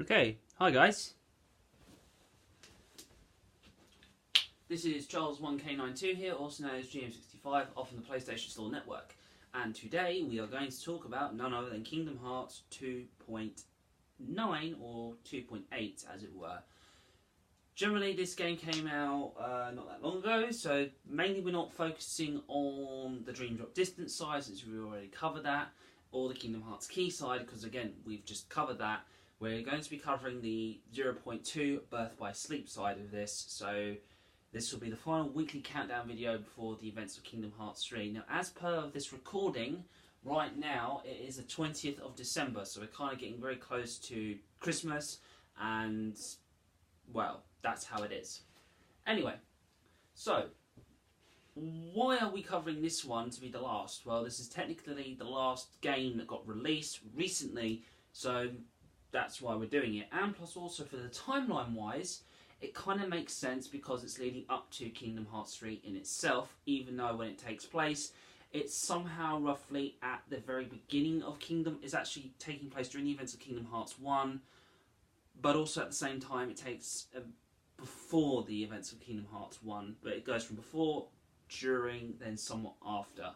Okay, hi guys. This is Charles1K92 here, also known as GM65, off on the PlayStation Store network. And today we are going to talk about none other than Kingdom Hearts 2.9 or 2.8 as it were. Generally this game came out not that long ago, so mainly we're not focusing on the Dream Drop Distance side since we already covered that, or the Kingdom Hearts Key side because again we've just covered that. We're going to be covering the 0.2 Birth by Sleep side of this, so this will be the final weekly countdown video before the events of Kingdom Hearts 3. Now, as per this recording, right now it is the 20th of December, so we're kind of getting very close to Christmas, and, well, that's how it is. Anyway, so, why are we covering this one to be the last? Well, this is technically the last game that got released recently, so that's why we're doing it. And plus also for the timeline wise, it kind of makes sense because it's leading up to Kingdom Hearts 3 in itself, even though when it takes place, it's somehow roughly at the very beginning of Kingdom. It's actually taking place during the events of Kingdom Hearts 1, but also at the same time it takes before the events of Kingdom Hearts 1, but it goes from before, during, then somewhat after.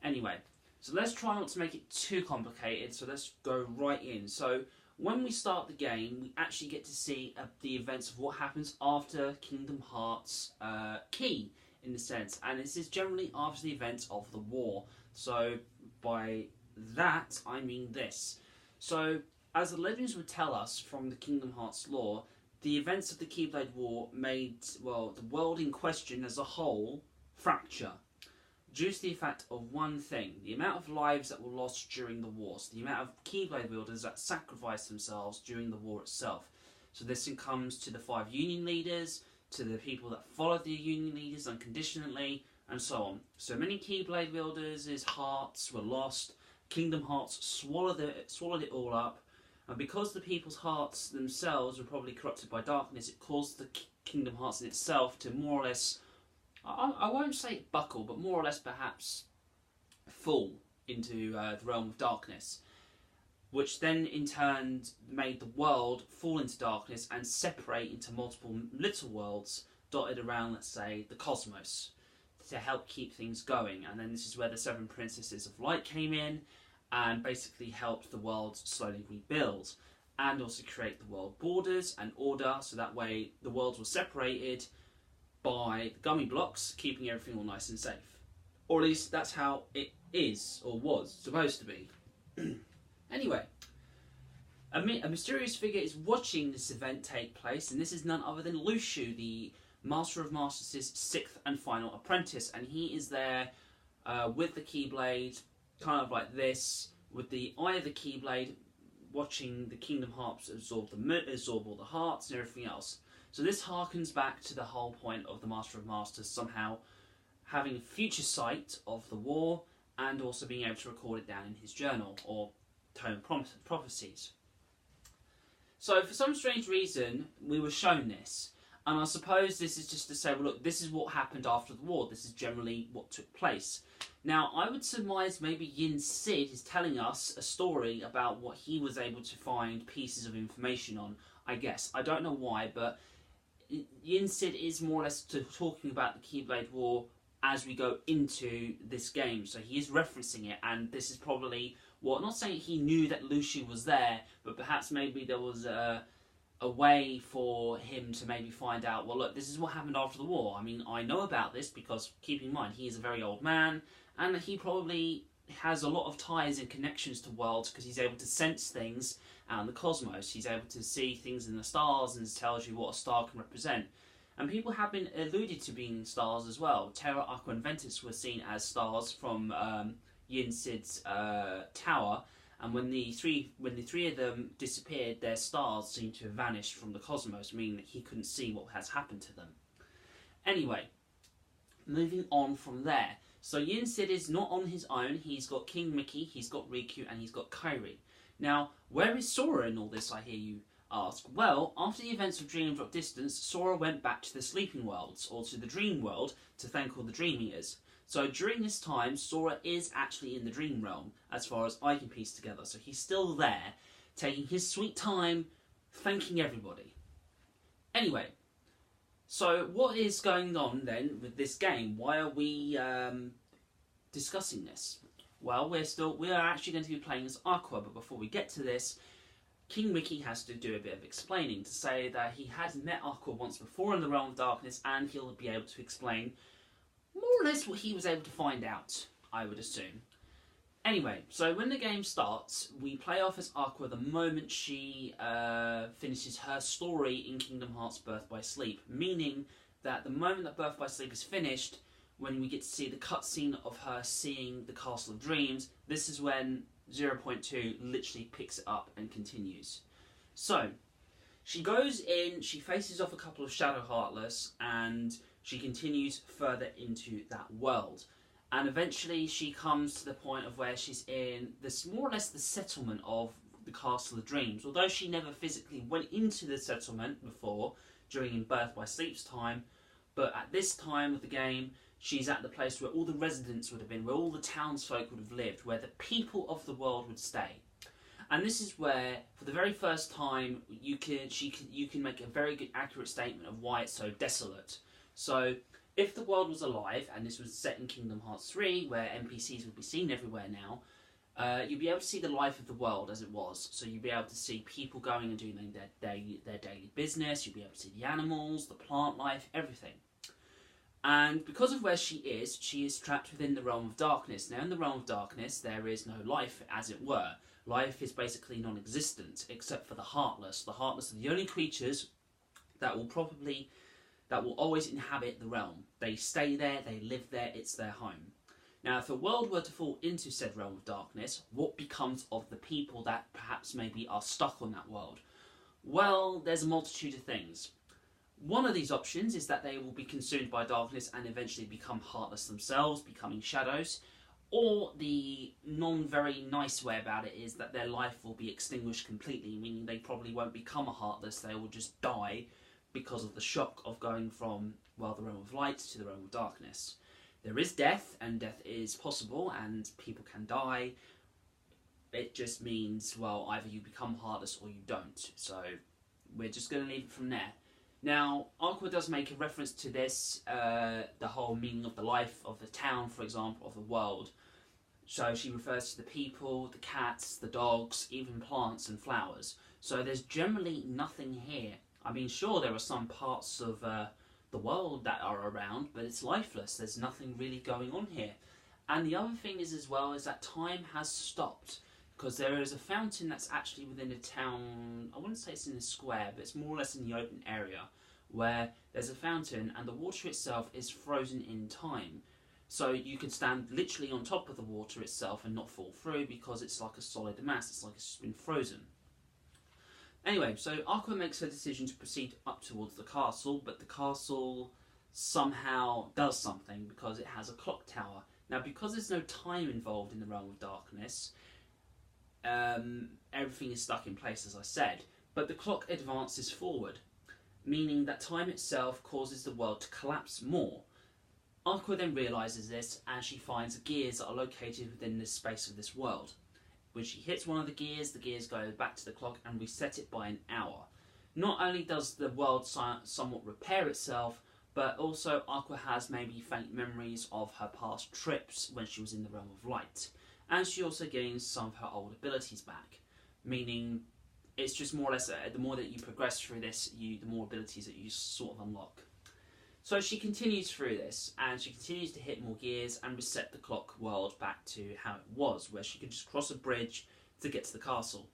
Anyway, so let's try not to make it too complicated, so let's go right in. So, when we start the game, we actually get to see the events of what happens after Kingdom Hearts Key, in a sense. And this is generally after the events of the war. So, by that, I mean this. So, as the legends would tell us from the Kingdom Hearts lore, the events of the Keyblade War made, well, the world in question as a whole fracture, due to the effect of one thing: the amount of lives that were lost during the war, so the amount of Keyblade wielders that sacrificed themselves during the war itself. So this comes to the 5 Union leaders, to the people that followed the Union leaders unconditionally, and so on. So many Keyblade wielders' hearts were lost. Kingdom Hearts swallowed it all up, and because the people's hearts themselves were probably corrupted by darkness, it caused the Kingdom Hearts in itself to more or less, I won't say buckle, but more or less perhaps fall into the realm of darkness, which then in turn made the world fall into darkness and separate into multiple little worlds dotted around, let's say, the cosmos, to help keep things going. And then this is where the 7 Princesses of Light came in and basically helped the world slowly rebuild and also create the world borders and order, so that way the worlds were separated by the gummy blocks, keeping everything all nice and safe. Or at least that's how it is, or was, supposed to be. Anyway, a mysterious figure is watching this event take place, and this is none other than Luxu, the Master of Masters' 6th and final apprentice, and he is there with the Keyblade, kind of like this, with the eye of the Keyblade, watching the Kingdom Hearts absorb all the hearts and everything else. So this harkens back to the whole point of the Master of Masters somehow having future sight of the war and also being able to record it down in his journal or tome prophecies. So for some strange reason we were shown this, and I suppose this is just to say, well, look, this is what happened after the war, this is generally what took place. Now I would surmise maybe Yin Sid is telling us a story about what he was able to find pieces of information on, I guess. I don't know why, but Yin Sid is more or less talking about the Keyblade War as we go into this game, so he is referencing it, and this is probably, well, not saying he knew that Luxu was there, but perhaps maybe there was a way for him to maybe find out, well, look, this is what happened after the war. I mean, I know about this because, keep in mind, he is a very old man, and he probably has a lot of ties and connections to worlds because he's able to sense things out in the cosmos. He's able to see things in the stars and tells you what a star can represent. And people have been alluded to being stars as well. Terra, Aqua and Ventus were seen as stars from Yin Sid's tower, and when the three of them disappeared, their stars seemed to have vanished from the cosmos, meaning that he couldn't see what has happened to them. Anyway, moving on from there. So Yin Sid is not on his own. He's got King Mickey, he's got Riku, and he's got Kairi. Now, where is Sora in all this, I hear you ask? Well, after the events of Dream Drop Distance, Sora went back to the Sleeping Worlds, or to the Dream World, to thank all the Dream Eaters. So during this time, Sora is actually in the Dream Realm, as far as I can piece together. So he's still there, taking his sweet time, thanking everybody. Anyway, so what is going on then with this game? Why are we discussing this? Well, we are actually going to be playing as Aqua, but before we get to this, King Mickey has to do a bit of explaining to say that he had met Aqua once before in the Realm of Darkness, and he'll be able to explain more or less what he was able to find out, I would assume. Anyway, so when the game starts, we play off as Aqua the moment she finishes her story in Kingdom Hearts Birth by Sleep, meaning that the moment that Birth by Sleep is finished, when we get to see the cutscene of her seeing the Castle of Dreams, this is when 0.2 literally picks it up and continues. So, she goes in, she faces off a couple of Shadow Heartless, and she continues further into that world. And eventually she comes to the point of where she's in this more or less the settlement of the Castle of Dreams. Although she never physically went into the settlement before, during Birth by Sleep's time, but at this time of the game, she's at the place where all the residents would have been, where all the townsfolk would have lived, where the people of the world would stay. And this is where, for the very first time, you can make a very good, accurate statement of why it's so desolate. So, if the world was alive, and this was set in Kingdom Hearts 3, where NPCs would be seen everywhere now, you'd be able to see the life of the world as it was. So you'd be able to see people going and doing their daily business, you'd be able to see the animals, the plant life, everything. And because of where she is trapped within the Realm of Darkness. Now in the Realm of Darkness, there is no life, as it were. Life is basically non-existent, except for the Heartless. The Heartless are the only creatures that will always inhabit the realm. They stay there, they live there, it's their home. Now, if a world were to fall into said Realm of Darkness, what becomes of the people that perhaps maybe are stuck on that world? Well, there's a multitude of things. One of these options is that they will be consumed by darkness and eventually become heartless themselves, becoming shadows. Or the non-very nice way about it is that their life will be extinguished completely, meaning they probably won't become a heartless, they will just die because of the shock of going from, well, the Realm of Light to the Realm of Darkness. There is death, and death is possible, and people can die. It just means, well, either you become heartless or you don't. So, we're just going to leave it from there. Now, Aqua does make a reference to this, the whole meaning of the life of the town, for example, of the world. So she refers to the people, the cats, the dogs, even plants and flowers. So there's generally nothing here. I mean, sure, there are some parts of the world that are around, but it's lifeless. There's nothing really going on here. And the other thing is as well is that time has stopped, because there is a fountain that's actually within the town. I wouldn't say it's in a square, but it's more or less in the open area, where there's a fountain and the water itself is frozen in time. So you can stand literally on top of the water itself and not fall through, because it's like a solid mass. It's like it's just been frozen. Anyway, so Aqua makes her decision to proceed up towards the castle, but the castle somehow does something because it has a clock tower. Now, because there's no time involved in the Realm of Darkness, everything is stuck in place, as I said, but the clock advances forward, meaning that time itself causes the world to collapse more. Aqua then realises this, and she finds the gears that are located within this space of this world. When she hits one of the gears go back to the clock and reset it by an hour. Not only does the world somewhat repair itself, but also Aqua has maybe faint memories of her past trips when she was in the Realm of Light. And she also gains some of her old abilities back. Meaning, it's just more or less, the more that you progress through this, the more abilities that you sort of unlock. So she continues through this, and she continues to hit more gears and reset the clock world back to how it was, where she could just cross a bridge to get to the castle.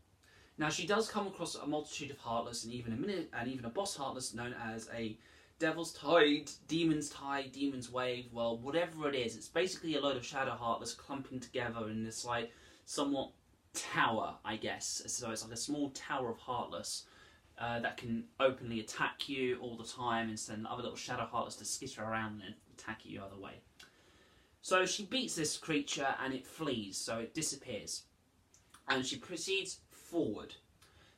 Now she does come across a multitude of Heartless, and even a boss Heartless known as a Devil's Tide, Demon's Wave, well, whatever it is. It's basically a load of Shadow Heartless clumping together in this, like, somewhat tower, I guess. So it's like a small tower of Heartless. That can openly attack you all the time and send other little Shadow Heartless to skitter around and attack you either way. So she beats this creature and it flees, so it disappears. And she proceeds forward.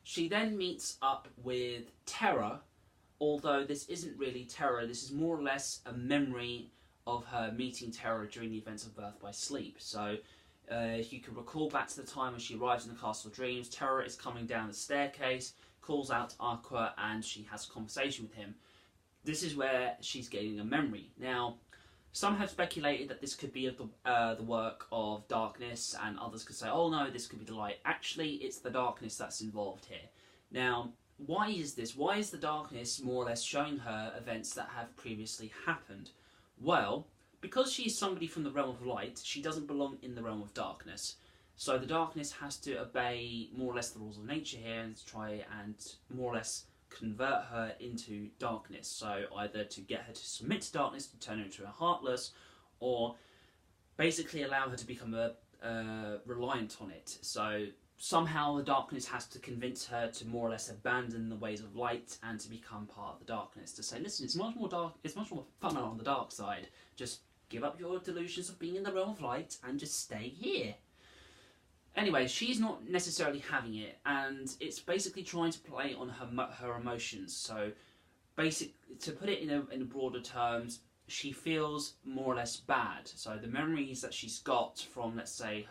She then meets up with Terra, although this isn't really Terra, this is more or less a memory of her meeting Terra during the events of Birth by Sleep. So if you can recall back to the time when she arrives in the Castle of Dreams, Terra is coming down the staircase, calls out Aqua and she has a conversation with him. This is where she's getting a memory. Now, some have speculated that this could be the work of darkness, and others could say, oh no, this could be the light. Actually, it's the darkness that's involved here. Now, why is this? Why is the darkness more or less showing her events that have previously happened? Well, because she's somebody from the realm of light, she doesn't belong in the realm of darkness. So the darkness has to obey more or less the rules of nature here and try and more or less convert her into darkness. So either to get her to submit to darkness, to turn her into a heartless, or basically allow her to become reliant on it. So somehow the darkness has to convince her to more or less abandon the ways of light and to become part of the darkness. To say, listen, it's much more dark, it's much more fun on the dark side. Just give up your delusions of being in the realm of light and just stay here. Anyway, she's not necessarily having it, and it's basically trying to play on her emotions. So, to put it in broader terms, she feels more or less bad. So the memories that she's got from, let's say,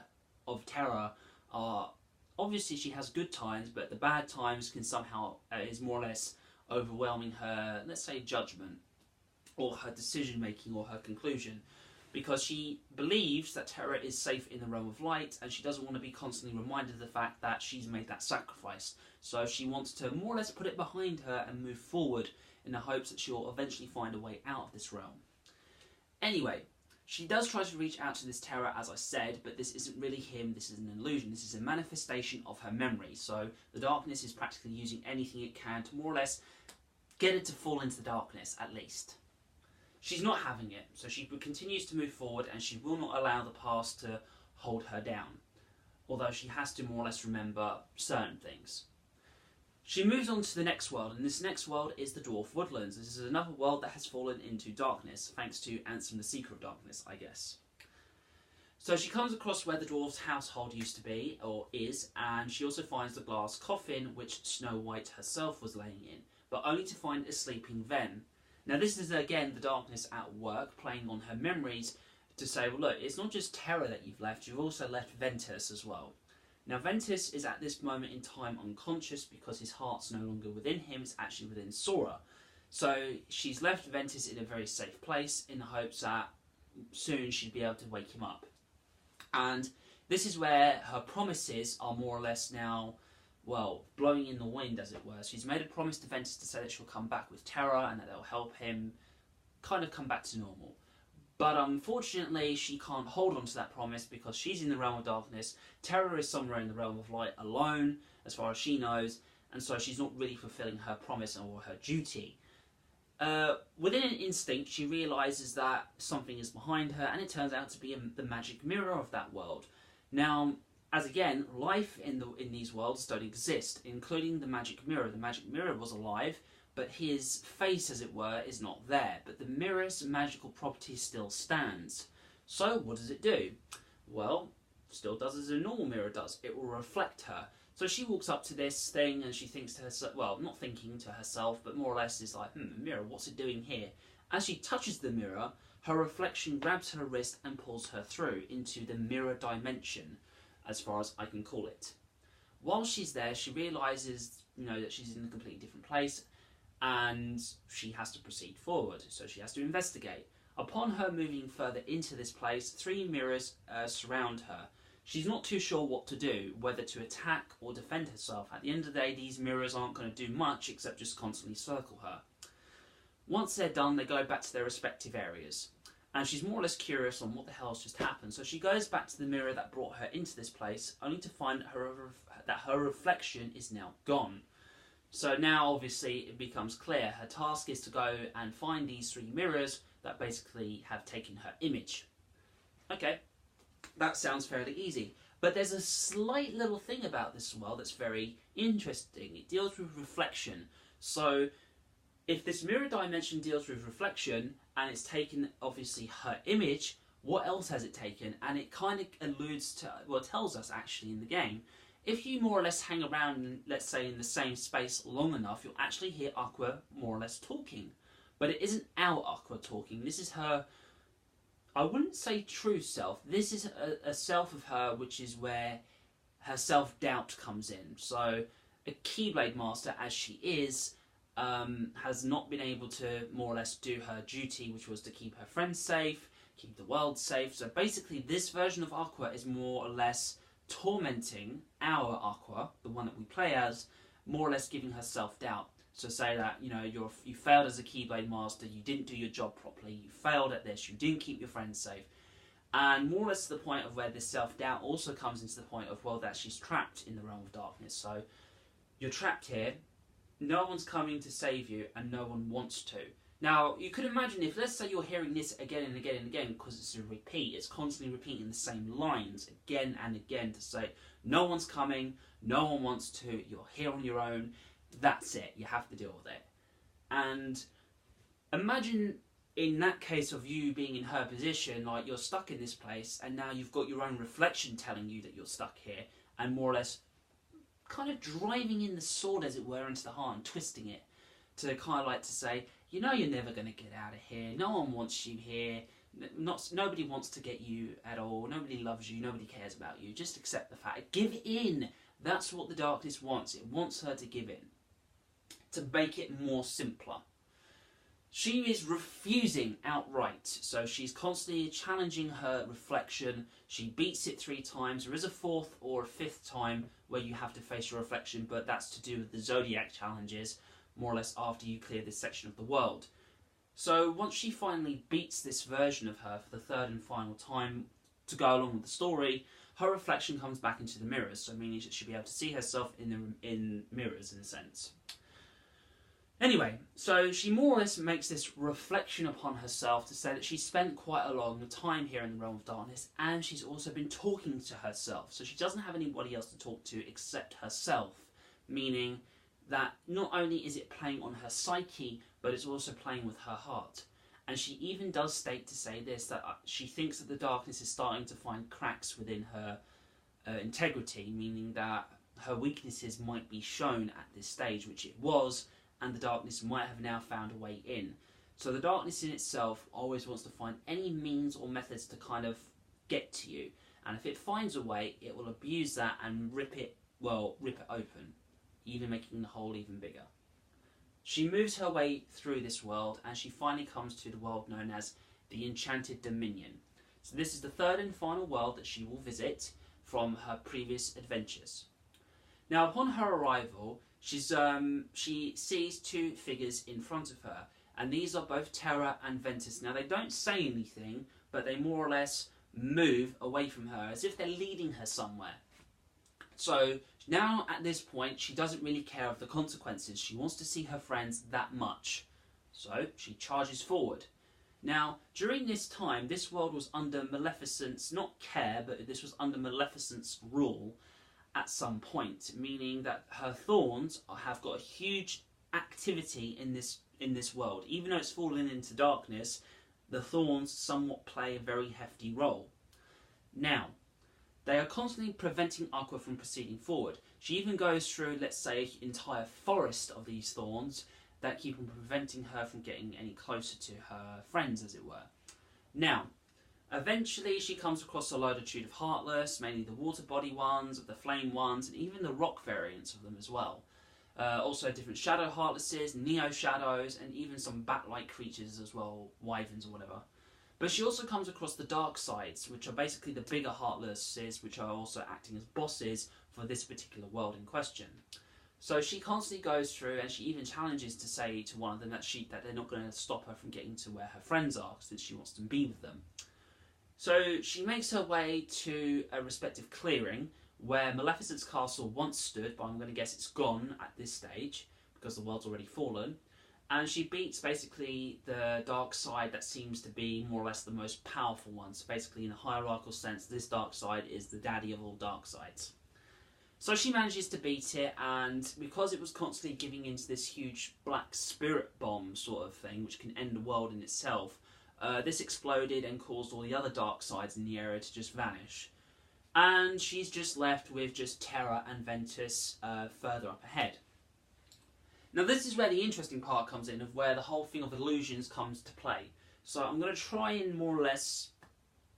of Terra are, obviously she has good times, but the bad times can somehow, is more or less overwhelming her, let's say, judgment, or her decision making, or her conclusion. Because she believes that Terra is safe in the realm of light, and she doesn't want to be constantly reminded of the fact that she's made that sacrifice. So she wants to more or less put it behind her and move forward in the hopes that she'll eventually find a way out of this realm. Anyway, she does try to reach out to this Terra, as I said, but this isn't really him, this is an illusion. This is a manifestation of her memory. So the darkness is practically using anything it can to more or less get it to fall into the darkness, at least. She's not having it, so she continues to move forward, and she will not allow the past to hold her down, although she has to more or less remember certain things. She moves on to the next world, and this next world is the Dwarf Woodlands. This is another world that has fallen into darkness, thanks to Ansem the Seeker of Darkness, I guess. So she comes across where the dwarf's household used to be, or is, and she also finds the glass coffin which Snow White herself was laying in, but only to find a sleeping Ven. Now this is again the darkness at work, playing on her memories to say, well look, it's not just Terra that you've left, you've also left Ventus as well. Now Ventus is at this moment in time unconscious because his heart's no longer within him, it's actually within Sora. So she's left Ventus in a very safe place in the hopes that soon she'd be able to wake him up. And this is where her promises are more or less now, well, blowing in the wind, as it were. She's made a promise to Ventus to say that she'll come back with Terra and that they'll help him kind of come back to normal. But unfortunately, she can't hold on to that promise because she's in the realm of darkness. Terra is somewhere in the realm of light alone, as far as she knows, and so she's not really fulfilling her promise or her duty. Within an instinct, she realises that something is behind her, and it turns out to be the magic mirror of that world. Now, as again, life in these worlds don't exist, including the magic mirror. The magic mirror was alive, but his face, as it were, is not there. But the mirror's magical property still stands. So what does it do? Well, still does as a normal mirror does. It will reflect her. So she walks up to this thing and she thinks to herself, well, not thinking to herself, but more or less is like, mirror, what's it doing here? As she touches the mirror, her reflection grabs her wrist and pulls her through into the mirror dimension, as far as I can call it. While she's there, she realises, that she's in a completely different place, and she has to proceed forward, so she has to investigate. Upon her moving further into this place, 3 mirrors surround her. She's not too sure what to do, whether to attack or defend herself. At the end of the day, these mirrors aren't going to do much except just constantly circle her. Once they're done, they go back to their respective areas. And she's more or less curious on what the hell's just happened, so she goes back to the mirror that brought her into this place, only to find that her reflection is now gone. So now, obviously, it becomes clear. Her task is to go and find these 3 mirrors that basically have taken her image. Okay, that sounds fairly easy. But there's a slight little thing about this world that's very interesting. It deals with reflection. So if this mirror dimension deals with reflection, and it's taken, obviously, her image, what else has it taken? And it kind of alludes to, well, tells us, actually, in the game, if you more or less hang around, let's say, in the same space long enough, you'll actually hear Aqua more or less talking. But it isn't our Aqua talking. This is her, I wouldn't say true self. This is a self of her, which is where her self-doubt comes in. So a Keyblade Master as she is, has not been able to more or less do her duty, which was to keep her friends safe, keep the world safe. So basically this version of Aqua is more or less tormenting our Aqua, the one that we play as, more or less giving her self-doubt. So say that, you know, you failed as a Keyblade Master, you didn't do your job properly, you failed at this, you didn't keep your friends safe. And more or less to the point of where this self-doubt also comes into the point of, well, that she's trapped in the realm of darkness. So you're trapped here, no one's coming to save you, and no one wants to. Now, you could imagine if, let's say you're hearing this again and again and again, because it's a repeat, it's constantly repeating the same lines again and again to say, no one's coming, no one wants to, you're here on your own, that's it, you have to deal with it. And imagine in that case of you being in her position, like you're stuck in this place, and now you've got your own reflection telling you that you're stuck here, and more or less kind of driving in the sword, as it were, into the heart and twisting it to kind of like to say, you know, you're never going to get out of here. No one wants you here. Nobody wants to get you at all. Nobody loves you. Nobody cares about you. Just accept the fact. Give in. That's what the darkness wants. It wants her to give in, to make it more simpler. She is refusing outright, so she's constantly challenging her reflection. She beats it 3 times. There is a 4th or a 5th time where you have to face your reflection, but that's to do with the Zodiac challenges, more or less after you clear this section of the world. So once she finally beats this version of her for the 3rd and final time to go along with the story, her reflection comes back into the mirrors, so meaning that she'll be able to see herself in mirrors in a sense. Anyway, so she more or less makes this reflection upon herself to say that she spent quite a long time here in the realm of darkness, and she's also been talking to herself. So she doesn't have anybody else to talk to except herself, meaning that not only is it playing on her psyche, but it's also playing with her heart. And she even does state to say this, that she thinks that the darkness is starting to find cracks within her integrity, meaning that her weaknesses might be shown at this stage, which it was, and the darkness might have now found a way in. So the darkness in itself always wants to find any means or methods to kind of get to you. And if it finds a way, it will abuse that and rip it open, even making the hole even bigger. She moves her way through this world, and she finally comes to the world known as the Enchanted Dominion. So this is the 3rd and final world that she will visit from her previous adventures. Now, upon her arrival, she sees 2 figures in front of her, and these are both Terra and Ventus. Now, they don't say anything, but they more or less move away from her, as if they're leading her somewhere. So, now at this point, she doesn't really care of the consequences. She wants to see her friends that much. So, she charges forward. Now, during this time, this world was under Maleficent's, not care, but this was under Maleficent's rule at some point, meaning that her thorns have got a huge activity in this world. Even though it's fallen into darkness, the thorns somewhat play a very hefty role. Now, they are constantly preventing Aqua from proceeding forward. She even goes through, let's say, an entire forest of these thorns that keep on preventing her from getting any closer to her friends, as it were. Now, eventually she comes across a multitude of Heartless, mainly the water body ones, the flame ones, and even the rock variants of them as well. Also different Shadow Heartlesses, Neo Shadows, and even some bat-like creatures as well, Wyverns or whatever. But she also comes across the Dark Sides, which are basically the bigger Heartlesses, which are also acting as bosses for this particular world in question. So she constantly goes through, and she even challenges to say to one of them that they're not going to stop her from getting to where her friends are, since she wants to be with them. So she makes her way to a respective clearing where Maleficent's castle once stood, but I'm going to guess it's gone at this stage because the world's already fallen. And she beats basically the dark side that seems to be more or less the most powerful one. So basically in a hierarchical sense, this dark side is the daddy of all dark sides. So she manages to beat it, and because it was constantly giving into this huge black spirit bomb sort of thing, which can end the world in itself, this exploded and caused all the other dark sides in the area to just vanish. And she's just left with just Terra and Ventus further up ahead. Now this is where the interesting part comes in, of where the whole thing of illusions comes to play. So I'm going to try and more or less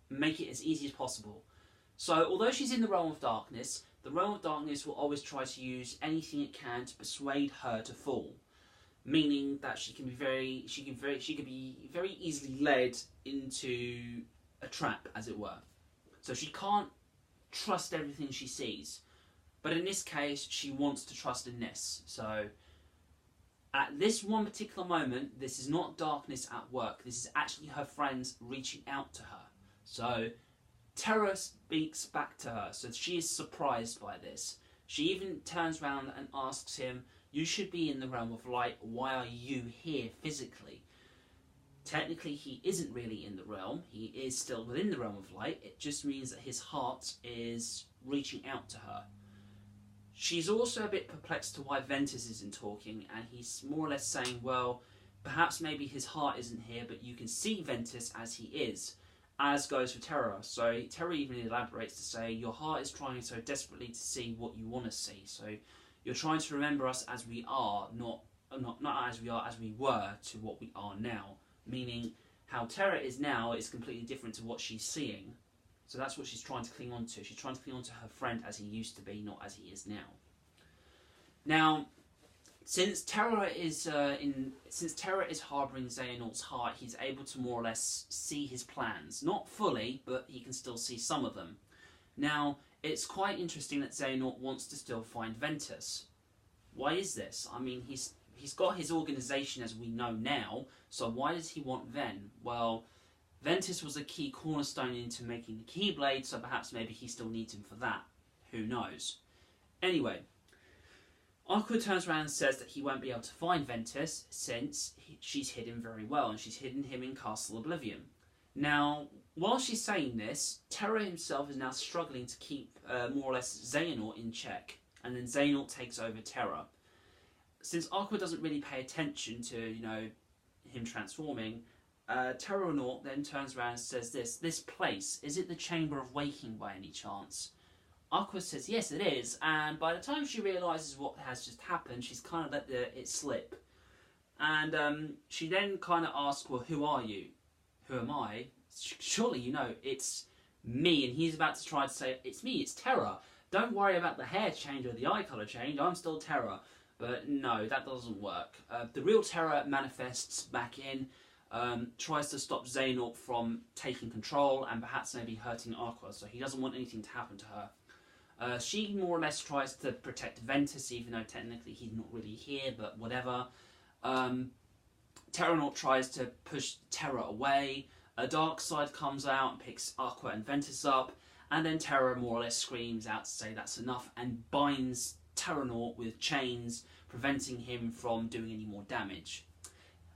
make it as easy as possible. So although she's in the realm of darkness, the realm of darkness will always try to use anything it can to persuade her to fall, meaning that she can be very easily led into a trap, as it were. So she can't trust everything she sees, but in this case, she wants to trust in this. So at this one particular moment, this is not darkness at work. This is actually her friends reaching out to her. So Terra speaks back to her, so she is surprised by this. She even turns around and asks him, "You should be in the realm of light, why are you here physically?" Technically, he isn't really in the realm, he is still within the realm of light, it just means that his heart is reaching out to her. She's also a bit perplexed to why Ventus isn't talking, and he's more or less saying, well, perhaps maybe his heart isn't here, but you can see Ventus as he is. As goes for Terra. So Terra even elaborates to say, your heart is trying so desperately to see what you want to see. So you're trying to remember us as we are, not as we are as we were to what we are now. Meaning how Terra is now is completely different to what she's seeing. So that's what she's trying to cling on to. She's trying to cling on to her friend as he used to be, not as he is now. Now, since Terra is harbouring Xehanort's heart, he's able to more or less see his plans. Not fully, but he can still see some of them. Now, it's quite interesting that Xehanort wants to still find Ventus. Why is this? I mean, he's got his organisation as we know now, so why does he want Ven? Well, Ventus was a key cornerstone into making the Keyblade, so perhaps maybe he still needs him for that. Who knows? Anyway, Aqua turns around and says that he won't be able to find Ventus since she's hid him very well, and she's hidden him in Castle Oblivion. Now, while she's saying this, Terra himself is now struggling to keep more or less Xehanort in check, and then Xehanort takes over Terra. Since Aqua doesn't really pay attention to, him transforming, Terranort then turns around and says this place, is it the Chamber of Waking by any chance? Aqua says yes it is, and by the time she realises what has just happened, she's kind of let it slip. And she then kind of asks, well, who are you? Who am I? Surely you know, it's me. And he's about to try to say, it's me, it's Terra. Don't worry about the hair change or the eye colour change, I'm still Terra. But no, that doesn't work. The real Terra manifests back in, tries to stop Xehanort from taking control and perhaps maybe hurting Aqua, so he doesn't want anything to happen to her. She more or less tries to protect Ventus, even though technically he's not really here, but whatever. Terranort tries to push Terra away, a dark side comes out and picks Aqua and Ventus up, and then Terra more or less screams out to say that's enough and binds Terranort with chains, preventing him from doing any more damage.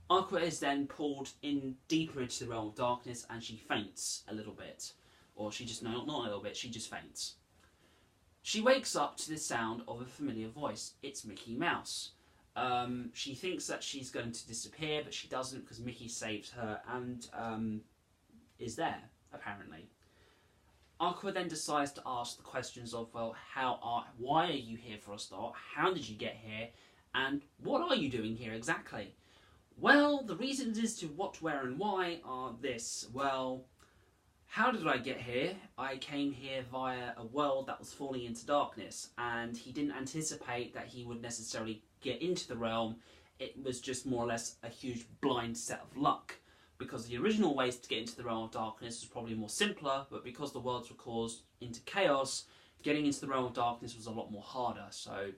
Aqua is then pulled in deeper into the realm of darkness and she faints a little bit. Or she just, not a little bit, she just faints. She wakes up to the sound of a familiar voice. It's Mickey Mouse. She thinks that she's going to disappear, but she doesn't because Mickey saves her and is there, apparently. Aqua then decides to ask the questions of, well, why are you here for a start? How did you get here? And what are you doing here exactly? Well, the reasons as to what, where and why are this. Well, how did I get here? I came here via a world that was falling into darkness, and he didn't anticipate that he would necessarily get into the realm. It was just more or less a huge blind set of luck. Because the original ways to get into the realm of darkness was probably more simpler, but because the worlds were caused into chaos, getting into the realm of darkness was a lot more harder. So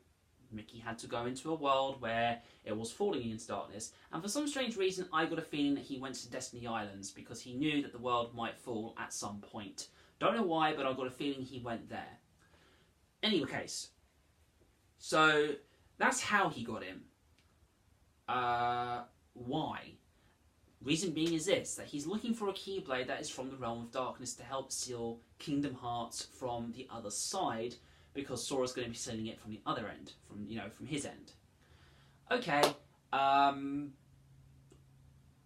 Mickey had to go into a world where it was falling into darkness, and for some strange reason I got a feeling that he went to Destiny Islands because he knew that the world might fall at some point. Don't know why, but I got a feeling he went there. Any case, so that's how he got in. Why? Reason being is this, that he's looking for a Keyblade that is from the realm of darkness to help seal Kingdom Hearts from the other side, because Sora's going to be sealing it from the other end, from his end. Okay,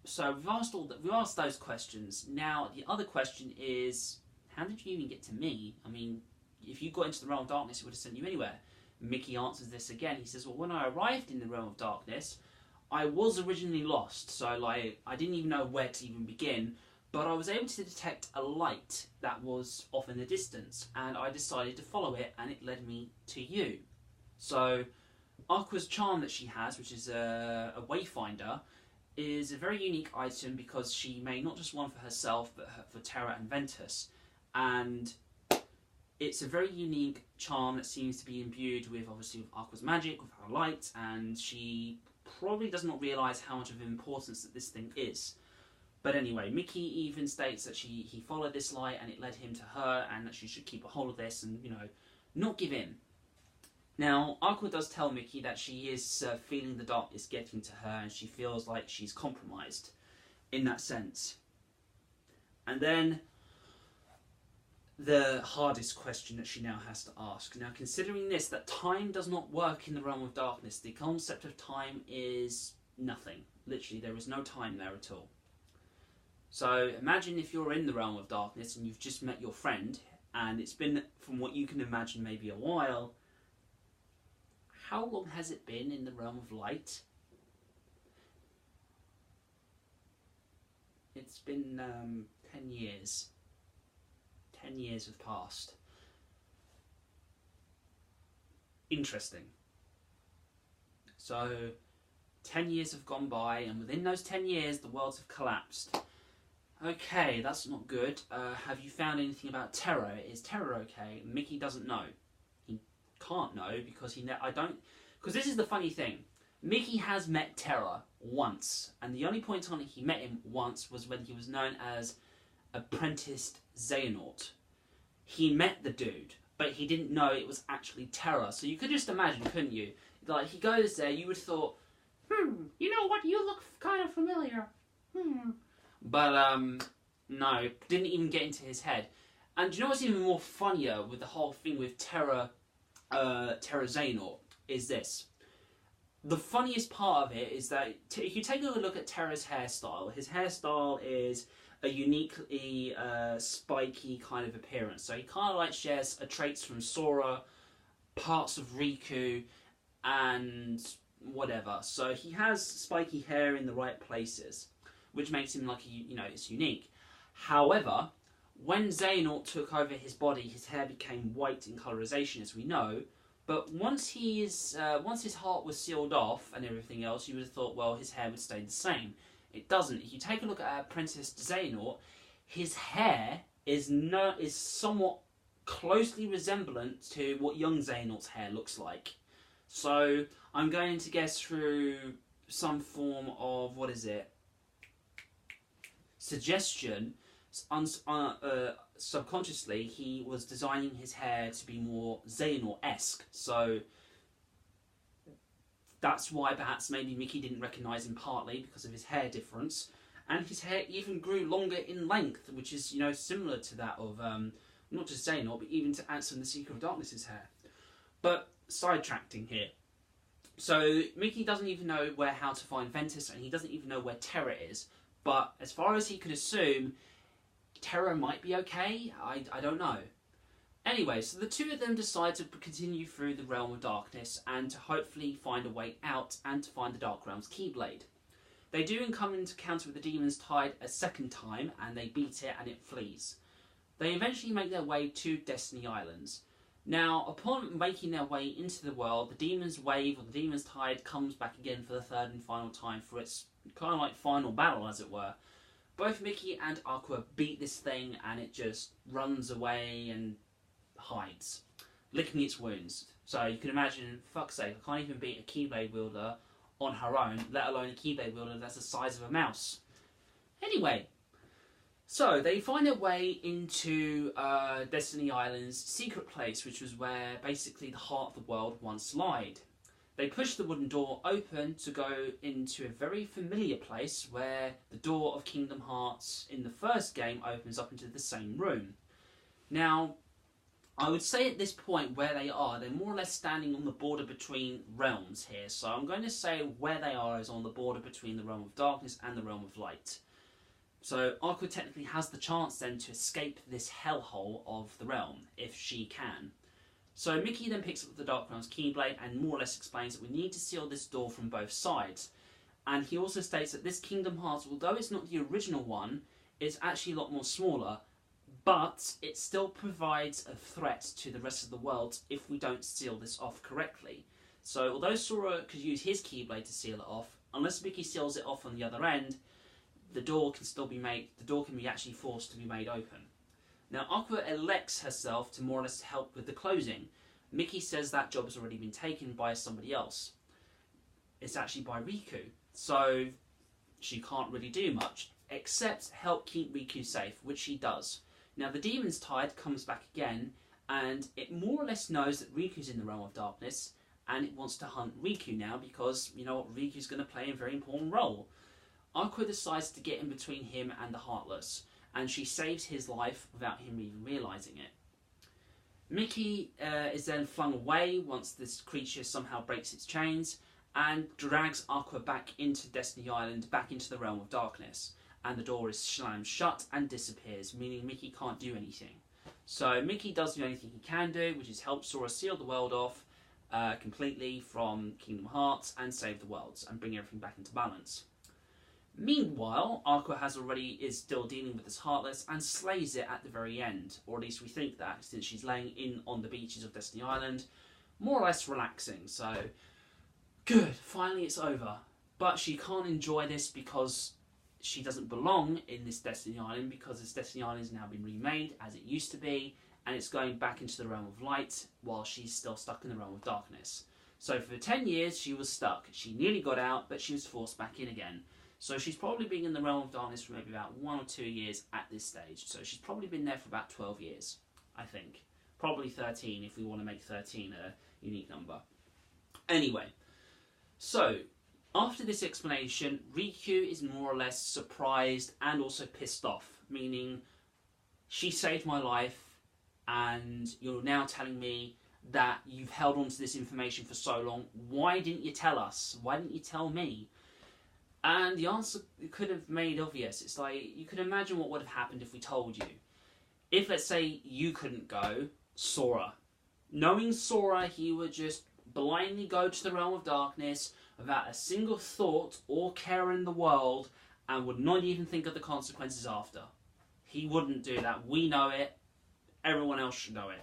so we've asked those questions. Now the other question is, how did you even get to me? I mean, if you got into the realm of darkness, it would have sent you anywhere. Mickey answers this again. He says, well, when I arrived in the realm of darkness, I was originally lost, so I didn't even know where to even begin, but I was able to detect a light that was off in the distance, and I decided to follow it, and it led me to you. So Aqua's charm that she has, which is a wayfinder, is a very unique item because she made not just one for herself, but for Terra and Ventus. And it's a very unique charm that seems to be imbued with, obviously, with Aqua's magic, with her light, and she probably does not realise how much of importance that this thing is. But anyway, Mickey even states that he followed this light and it led him to her, and that she should keep a hold of this and, you know, not give in. Now, Aqua does tell Mickey that she is feeling the darkness getting to her, and she feels like she's compromised in that sense. And then the hardest question that she now has to ask. Now, considering this, that time does not work in the realm of darkness. The concept of time is nothing. Literally, there is no time there at all. So imagine if you're in the realm of darkness and you've just met your friend, and it's been, from what you can imagine, maybe a while. How long has it been in the realm of light? It's been 10 years. 10 years have passed. Interesting. So, 10 years have gone by, and within those 10 years, the worlds have collapsed. Okay, that's not good. Have you found anything about Terra? Is Terra okay? Mickey doesn't know. He can't know because because this is the funny thing. Mickey has met Terra once, and the only point in time that he met him once was when he was known as Apprenticed Xehanort. He met the dude, but he didn't know it was actually Terra. So you could just imagine, couldn't you? Like, he goes there, you would have thought, you know what, you look kind of familiar. But, no, didn't even get into his head. And do you know what's even more funnier with the whole thing with Terra Xehanort is this. The funniest part of it is that if you take a look at Terra's hairstyle, his hairstyle is a uniquely spiky kind of appearance. So he kind of like shares traits from Sora, parts of Riku, and whatever. So he has spiky hair in the right places, which makes him like, it's unique. However, when Xehanort took over his body, his hair became white in colorization, as we know. But once his heart was sealed off and everything else, you would have thought, well, his hair would stay the same. It doesn't. If you take a look at Apprentice Xehanort, his hair is somewhat closely resemblant to what young Xehanort's hair looks like. So I'm going to guess through some form of, suggestion, subconsciously, he was designing his hair to be more Xehanort-esque. So that's why perhaps maybe Mickey didn't recognise him, partly because of his hair difference. And his hair even grew longer in length, which is, similar to that of, not just Xehanort, but even to Ansem and the Seeker of Darkness's hair. But sidetracking here. So Mickey doesn't even know how to find Ventus, and he doesn't even know where Terra is. But as far as he could assume, Terra might be okay. I don't know. Anyway, so the two of them decide to continue through the Realm of Darkness and to hopefully find a way out and to find the Dark Realm's Keyblade. They do come into encounter with the Demon's Tide a second time, and they beat it and it flees. They eventually make their way to Destiny Islands. Now, upon making their way into the world, the Demon's Wave, or the Demon's Tide, comes back again for the third and final time for its kind of like final battle, as it were. Both Mickey and Aqua beat this thing, and it just runs away and hides, licking its wounds. So you can imagine, for fuck's sake, I can't even beat a Keyblade wielder on her own, let alone a Keyblade wielder that's the size of a mouse. Anyway, so they find their way into Destiny Island's secret place, which was where basically the heart of the world once lied. They push the wooden door open to go into a very familiar place where the door of Kingdom Hearts in the first game opens up into the same room. Now, I would say at this point where they are, they're more or less standing on the border between realms here. So I'm going to say where they are is on the border between the Realm of Darkness and the Realm of Light. So Aqua technically has the chance then to escape this hellhole of the realm, if she can. So Mickey then picks up the Dark Realm's Keyblade and more or less explains that we need to seal this door from both sides. And he also states that this Kingdom Hearts, although it's not the original one, it's actually a lot more smaller, but it still provides a threat to the rest of the world if we don't seal this off correctly. So although Sora could use his Keyblade to seal it off, unless Mickey seals it off on the other end, the door can still be made. The door can be actually forced to be made open. Now Aqua elects herself to more or less help with the closing. Mickey says that job has already been taken by somebody else. It's actually by Riku, so she can't really do much except help keep Riku safe, which she does. Now the Demon's Tide comes back again, and it more or less knows that Riku's in the Realm of Darkness, and it wants to hunt Riku now because, you know what, Riku's going to play a very important role. Aqua decides to get in between him and the Heartless, and she saves his life without him even realising it. Mickey is then flung away once this creature somehow breaks its chains, and drags Aqua back into Destiny Island, back into the Realm of Darkness. And the door is slammed shut and disappears, meaning Mickey can't do anything. So Mickey does the only thing he can do, which is help Sora seal the world off completely from Kingdom Hearts and save the worlds and bring everything back into balance. Meanwhile, Aqua is still dealing with this Heartless and slays it at the very end, or at least we think that, since she's laying in on the beaches of Destiny Island, more or less relaxing. So good, finally it's over. But she can't enjoy this because she doesn't belong in this Destiny Island, because this Destiny Island has now been remade as it used to be, and it's going back into the Realm of Light while she's still stuck in the Realm of Darkness. So for 10 years she was stuck. She nearly got out, but she was forced back in again. So she's probably been in the Realm of Darkness for maybe about 1 or 2 years at this stage. So she's probably been there for about 12 years, I think. Probably 13 if we want to make 13 a unique number. Anyway, so after this explanation, Riku is more or less surprised and also pissed off, meaning she saved my life and you're now telling me that you've held on to this information for so long. Why didn't you tell us? Why didn't you tell me? And the answer could have made obvious. It's like, you can imagine what would have happened if we told you. If, let's say, you couldn't go, Sora. Knowing Sora, he would just blindly go to the Realm of Darkness without a single thought or care in the world, and would not even think of the consequences after. He wouldn't do that. We know it. Everyone else should know it.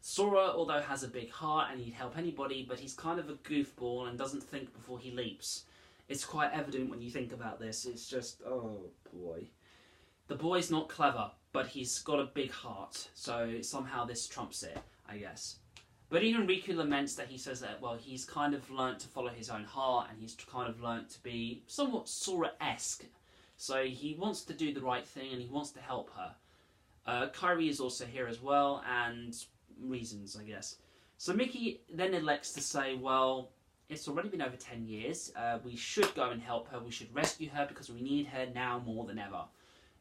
Sora, although has a big heart and he'd help anybody, but he's kind of a goofball and doesn't think before he leaps. It's quite evident when you think about this. It's just, oh boy. The boy's not clever, but he's got a big heart, so somehow this trumps it, I guess. But even Riku laments that he says that, well, he's kind of learnt to follow his own heart, and he's kind of learnt to be somewhat Sora-esque. So he wants to do the right thing, and he wants to help her. Kairi is also here as well, and reasons, I guess. So Mickey then elects to say, well, it's already been over 10 years. We should go and help her. We should rescue her because we need her now more than ever.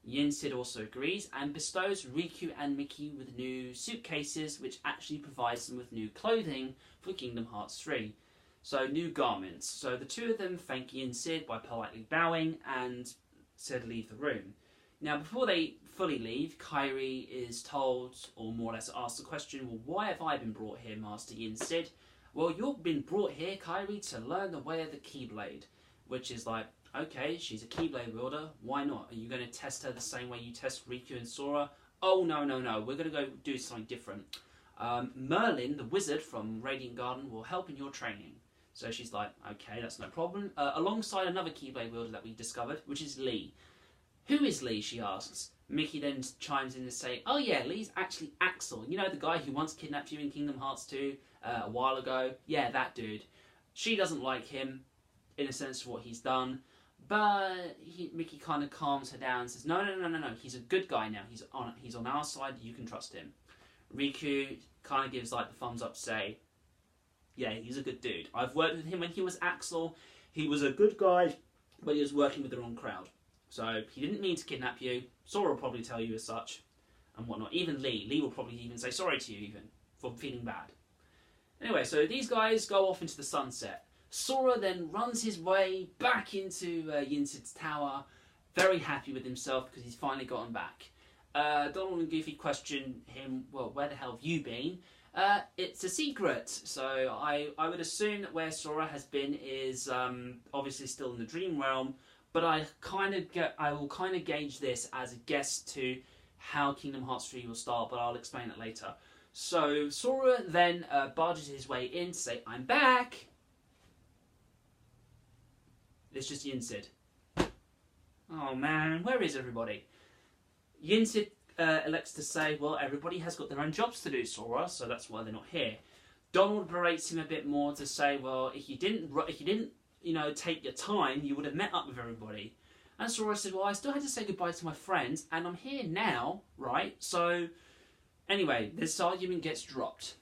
Yin Sid also agrees and bestows Riku and Mickey with new suitcases, which actually provides them with new clothing for Kingdom Hearts 3. So new garments. So the two of them thank Yin Sid by politely bowing and said leave the room. Now before they fully leave, Kairi is told, or more or less asks the question, well, why have I been brought here, Master Yin Sid? Well, you've been brought here, Kairi, to learn the way of the Keyblade. Which is like, okay, she's a Keyblade wielder, why not? Are you going to test her the same way you test Riku and Sora? Oh, no, we're going to go do something different. Merlin, the wizard from Radiant Garden, will help in your training. So she's like, okay, that's no problem. Alongside another Keyblade wielder that we discovered, which is Lee. Who is Lee, she asks. Mickey then chimes in to say, oh yeah, Lee's actually Axel. You know the guy who once kidnapped you in Kingdom Hearts 2 a while ago? Yeah, that dude. She doesn't like him, in a sense of what he's done. But Mickey kind of calms her down and says, no, he's a good guy now. He's on our side, you can trust him. Riku kind of gives like the thumbs up to say, yeah, he's a good dude. I've worked with him when he was Axel. He was a good guy, but he was working with the wrong crowd. So he didn't mean to kidnap you. Sora will probably tell you as such and whatnot. Even Lee will probably even say sorry to you even for feeling bad. Anyway, so these guys go off into the sunset. Sora then runs his way back into Yin Sid's tower, very happy with himself because he's finally gotten back. Donald and Goofy question him, well, where the hell have you been? It's a secret, so I would assume that where Sora has been is obviously still in the dream realm, but I will kind of gauge this as a guess to how Kingdom Hearts 3 will start, but I'll explain it later. So Sora then barges his way in to say, "I'm back." It's just Yin-Sid. Oh man, where is everybody? Yin-Sid elects to say, "Well, everybody has got their own jobs to do, Sora, so that's why they're not here." Donald berates him a bit more to say, "Well, if you didn't, take your time, you would have met up with everybody." And Sora said, "Well, I still had to say goodbye to my friends, and I'm here now, right?" So, anyway, this argument gets dropped.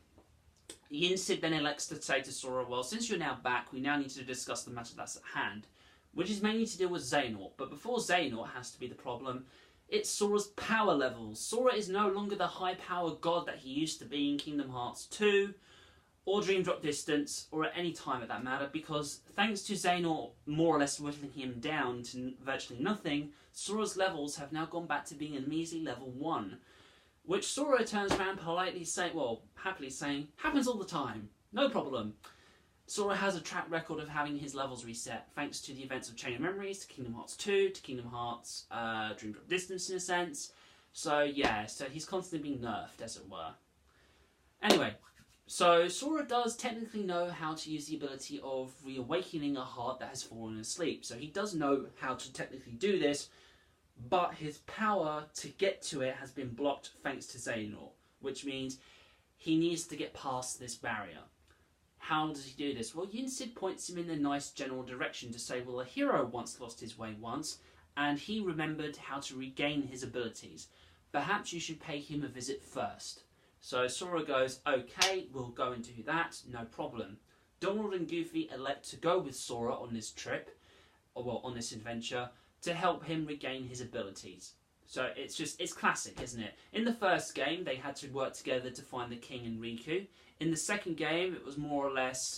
Yin-Sid then elects to say to Sora, "Well, since you're now back, we now need to discuss the matter that's at hand," which is mainly to deal with Xehanort. But before Xehanort has to be the problem, it's Sora's power levels. Sora is no longer the high-power god that he used to be in Kingdom Hearts 2, or Dream Drop Distance, or at any time at that matter, because thanks to Xehanort more or less whittling him down to virtually nothing, Sora's levels have now gone back to being a measly level 1. Which Sora turns around happily saying, "Happens all the time, no problem." Sora has a track record of having his levels reset, thanks to the events of Chain of Memories, to Kingdom Hearts 2, to Kingdom Hearts Dream Drop Distance in a sense. So yeah, so he's constantly being nerfed, as it were. Anyway, so Sora does technically know how to use the ability of reawakening a heart that has fallen asleep. So he does know how to technically do this, but his power to get to it has been blocked thanks to Xehanort, which means he needs to get past this barrier. How does he do this? Well, Yin-Sid points him in a nice general direction to say, well, a hero once lost his way once, and he remembered how to regain his abilities. Perhaps you should pay him a visit first. So Sora goes, "Okay, we'll go and do that, no problem." Donald and Goofy elect to go with Sora on this trip, on this adventure, to help him regain his abilities. So it's classic, isn't it? In the first game, they had to work together to find the King and Riku. In the second game, it was more or less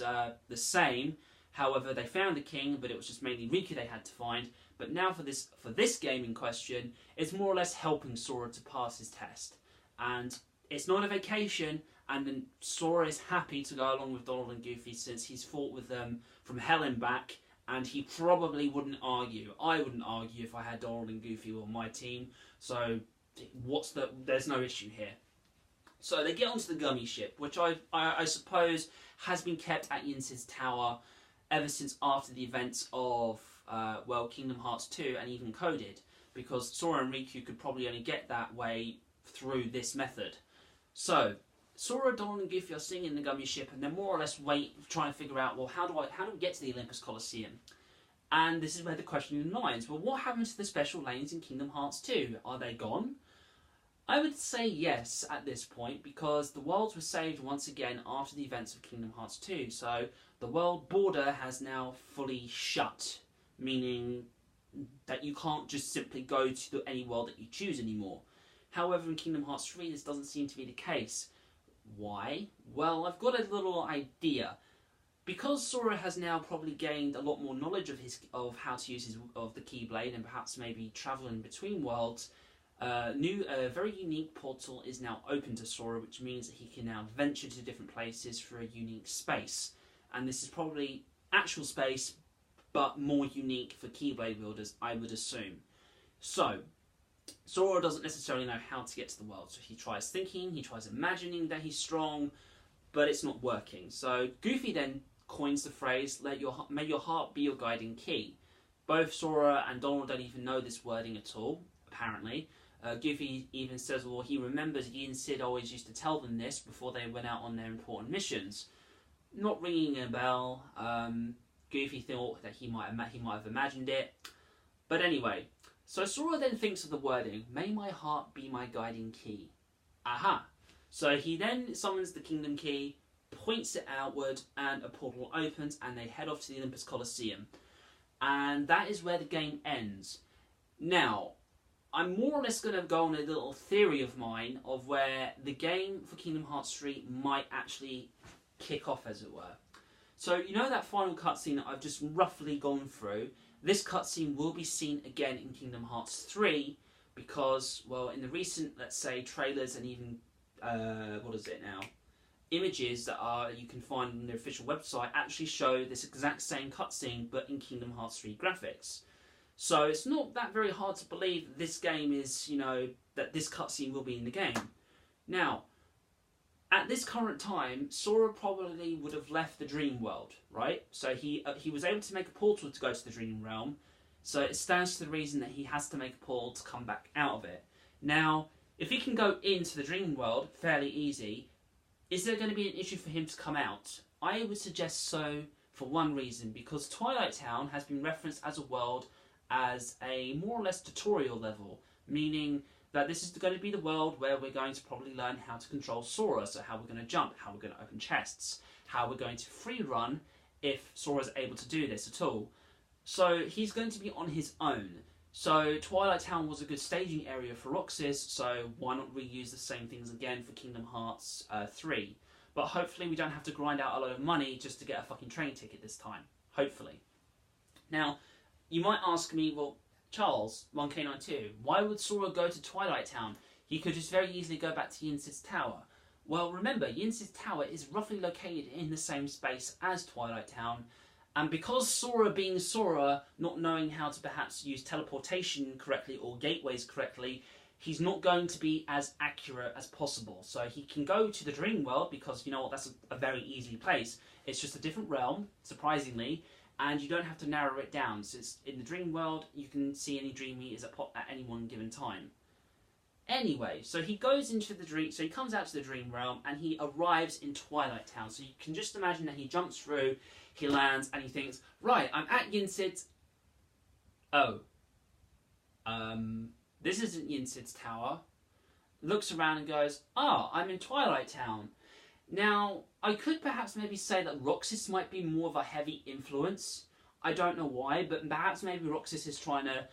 the same. However, they found the King, but it was just mainly Riku they had to find. But now for this game in question, it's more or less helping Sora to pass his test. And it's not a vacation, and then Sora is happy to go along with Donald and Goofy since he's fought with them from hell and back, and he probably wouldn't argue. I wouldn't argue if I had Donald and Goofy on my team, so there's no issue here. So they get onto the gummy ship, which I suppose has been kept at Yin-Sid's tower ever since after the events of, Kingdom Hearts 2 and even Coded, because Sora and Riku could probably only get that way through this method. So, Sora, Donald and Goofy are sitting in the gummy ship and they're more or less trying to figure out, well, how do we get to the Olympus Coliseum? And this is where the question lies. Well, what happened to the special lanes in Kingdom Hearts 2? Are they gone? I would say yes at this point, because the worlds were saved once again after the events of Kingdom Hearts 2. So the world border has now fully shut, meaning that you can't just simply go to any world that you choose anymore. However, in Kingdom Hearts 3, this doesn't seem to be the case. Why? Well, I've got a little idea. Because Sora has now probably gained a lot more knowledge of how to use the Keyblade and perhaps maybe travel in between worlds, a very unique portal is now open to Sora, which means that he can now venture to different places for a unique space. And this is probably actual space, but more unique for Keyblade wielders, I would assume. So, Sora doesn't necessarily know how to get to the world, so he tries thinking, he tries imagining that he's strong, but it's not working. So Goofy then coins the phrase, "May your heart be your guiding key." Both Sora and Donald don't even know this wording at all, apparently. Goofy even says, well, he remembers Yin-Sid always used to tell them this before they went out on their important missions. Not ringing a bell. Goofy thought that he might have imagined it. But anyway, so Sora then thinks of the wording, "May my heart be my guiding key." Aha! So he then summons the Kingdom Key, points it outward, and a portal opens, and they head off to the Olympus Coliseum. And that is where the game ends. Now, I'm more or less going to go on a little theory of mine of where the game for Kingdom Hearts 3 might actually kick off, as it were. So, you know that final cutscene that I've just roughly gone through? This cutscene will be seen again in Kingdom Hearts 3 because, well, in the recent, let's say, trailers and even, images that you can find on their official website actually show this exact same cutscene but in Kingdom Hearts 3 graphics. So it's not that very hard to believe that this game is, that this cutscene will be in the game. Now, at this current time, Sora probably would have left the dream world, right? So he was able to make a portal to go to the dream realm, so it stands to the reason that he has to make a portal to come back out of it. Now, if he can go into the dream world fairly easy, is there going to be an issue for him to come out? I would suggest so for one reason, because Twilight Town has been referenced as a world as a more or less tutorial level, meaning that this is going to be the world where we're going to probably learn how to control Sora, so how we're going to jump, how we're going to open chests, how we're going to free run if Sora's able to do this at all. So he's going to be on his own. So Twilight Town was a good staging area for Roxas, so why not reuse the same things again for Kingdom Hearts 3? But hopefully we don't have to grind out a lot of money just to get a fucking train ticket this time. Hopefully. Now, you might ask me, well, Charles, 1K92, why would Sora go to Twilight Town? He could just very easily go back to Yin-Sid's tower. Well, remember, Yin-Sid's tower is roughly located in the same space as Twilight Town, and because Sora being Sora, not knowing how to perhaps use teleportation correctly or gateways correctly, he's not going to be as accurate as possible. So he can go to the dream world because, you know what, that's a very easy place. It's just a different realm, surprisingly, and you don't have to narrow it down. So it's, in the dream world, you can see any dream he is at any one given time. Anyway, so he goes into the dream, so he comes out to the dream realm and he arrives in Twilight Town. So you can just imagine that he jumps through, he lands, and he thinks, right, I'm at Yin-Sid's. Oh. This isn't Yin-Sid's tower. Looks around and goes, ah, I'm in Twilight Town. Now, I could perhaps maybe say that Roxas might be more of a heavy influence. I don't know why, but perhaps maybe Roxas is trying to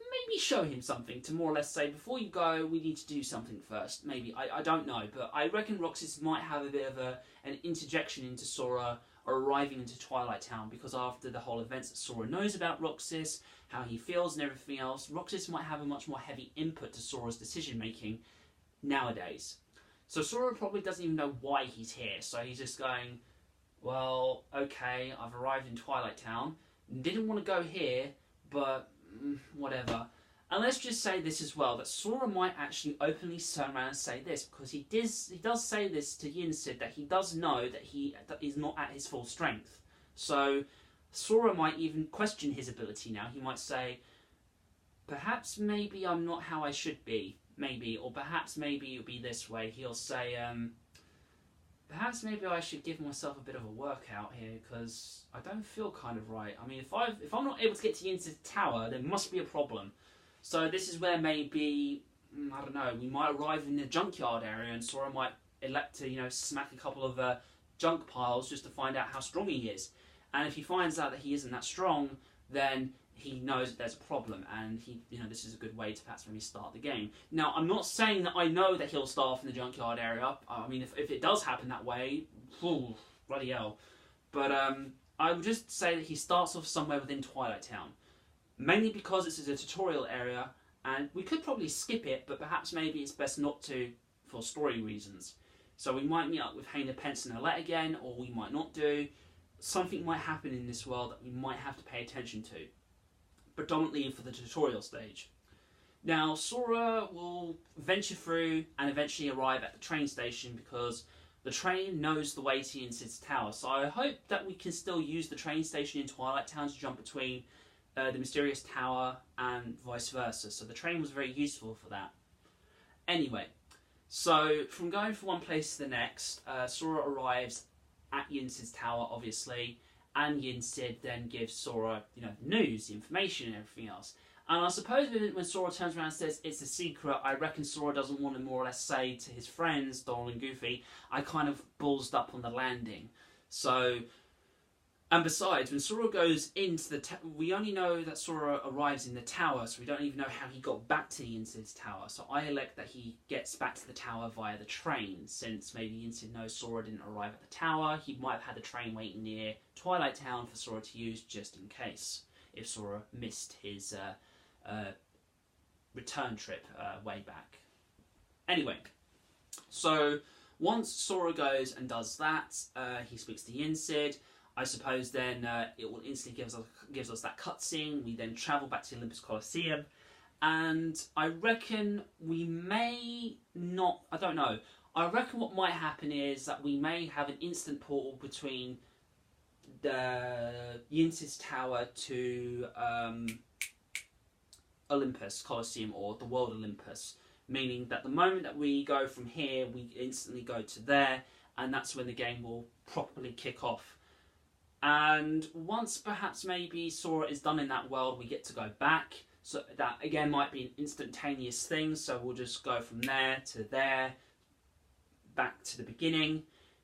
maybe show him something to more or less say, before you go, we need to do something first. Maybe, I don't know, but I reckon Roxas might have a bit of an interjection into Sora arriving into Twilight Town, because after the whole events that Sora knows about Roxas, how he feels and everything else, Roxas might have a much more heavy input to Sora's decision making nowadays. So Sora probably doesn't even know why he's here, so he's just going, well, okay, I've arrived in Twilight Town, didn't want to go here, but whatever. And let's just say this as well, that Sora might actually openly turn around and say this, because he does say this to Yin-Sid, that he does know that he is not at his full strength. So Sora might even question his ability now. He might say, perhaps maybe I'm not how I should be, maybe, or perhaps maybe it'll be this way. He'll say, perhaps maybe I should give myself a bit of a workout here, because I don't feel kind of right. I mean, if I'm not able to get to Yin-Sid's tower, there must be a problem. So this is where maybe, I don't know, we might arrive in the junkyard area and Sora might elect to, smack a couple of junk piles just to find out how strong he is. And if he finds out that he isn't that strong, then he knows that there's a problem, and this is a good way to perhaps maybe start the game. Now, I'm not saying that I know that he'll start off in the junkyard area. I mean, if it does happen that way, whew, bloody hell. But I would just say that he starts off somewhere within Twilight Town. Mainly because this is a tutorial area, and we could probably skip it, but perhaps maybe it's best not to, for story reasons. So we might meet up with Hayner Pence and Alette again, or we might not do. Something might happen in this world that we might have to pay attention to, predominantly for the tutorial stage. Now, Sora will venture through and eventually arrive at the train station, because the train knows the way to Yin-Sid's tower. So I hope that we can still use the train station in Twilight Town to jump between the mysterious tower and vice versa. So the train was very useful for that. Anyway, so from going from one place to the next, Sora arrives at Yin-Sid's tower, obviously, and Yin-Sid then gives Sora, the news, the information, and everything else. And I suppose when Sora turns around and says it's a secret, I reckon Sora doesn't want to more or less say to his friends, Donald and Goofy, I kind of ballsed up on the landing. So, and besides, when Sora goes into the we only know that Sora arrives in the tower, so we don't even know how he got back to Yin-Sid's tower. So I elect that he gets back to the tower via the train, since maybe Yin-Sid knows Sora didn't arrive at the tower. He might have had the train waiting near Twilight Town for Sora to use, just in case, if Sora missed his return trip way back. Anyway, so once Sora goes and does that, he speaks to Yin-Sid. I suppose then it will instantly gives us that cutscene. We then travel back to the Olympus Coliseum, and I reckon we may not. I don't know. I reckon what might happen is that we may have an instant portal between the Yinsid's Tower to Olympus Coliseum, or the World Olympus, meaning that the moment that we go from here, we instantly go to there, and that's when the game will properly kick off. And once perhaps maybe Sora is done in that world, we get to go back. So that again might be an instantaneous thing, so we'll just go from there to there, back to the beginning.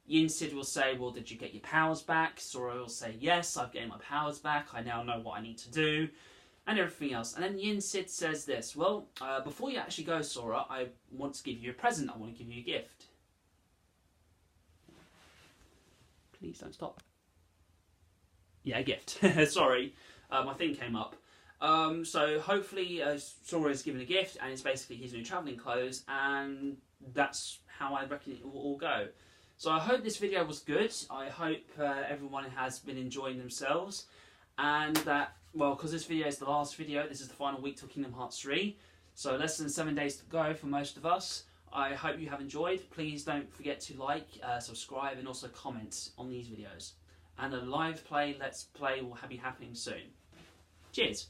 Yinsid will say, well, did you get your powers back? Sora will say, yes, I've gained my powers back, I now know what I need to do, and everything else. And then Yinsid says this, well, before you actually go, Sora, I want to give you a present, I want to give you a gift. Please don't stop. Yeah, a gift. Sorry, my thing came up. So hopefully Sora is given a gift, and it's basically his new travelling clothes, and that's how I reckon it will all go. So I hope this video was good. I hope everyone has been enjoying themselves, and that, well, because this video is the last video, this is the final week till Kingdom Hearts 3, so less than 7 days to go for most of us. I hope you have enjoyed. Please don't forget to like, subscribe, and also comment on these videos. And a live play, let's play will be happening soon. Cheers!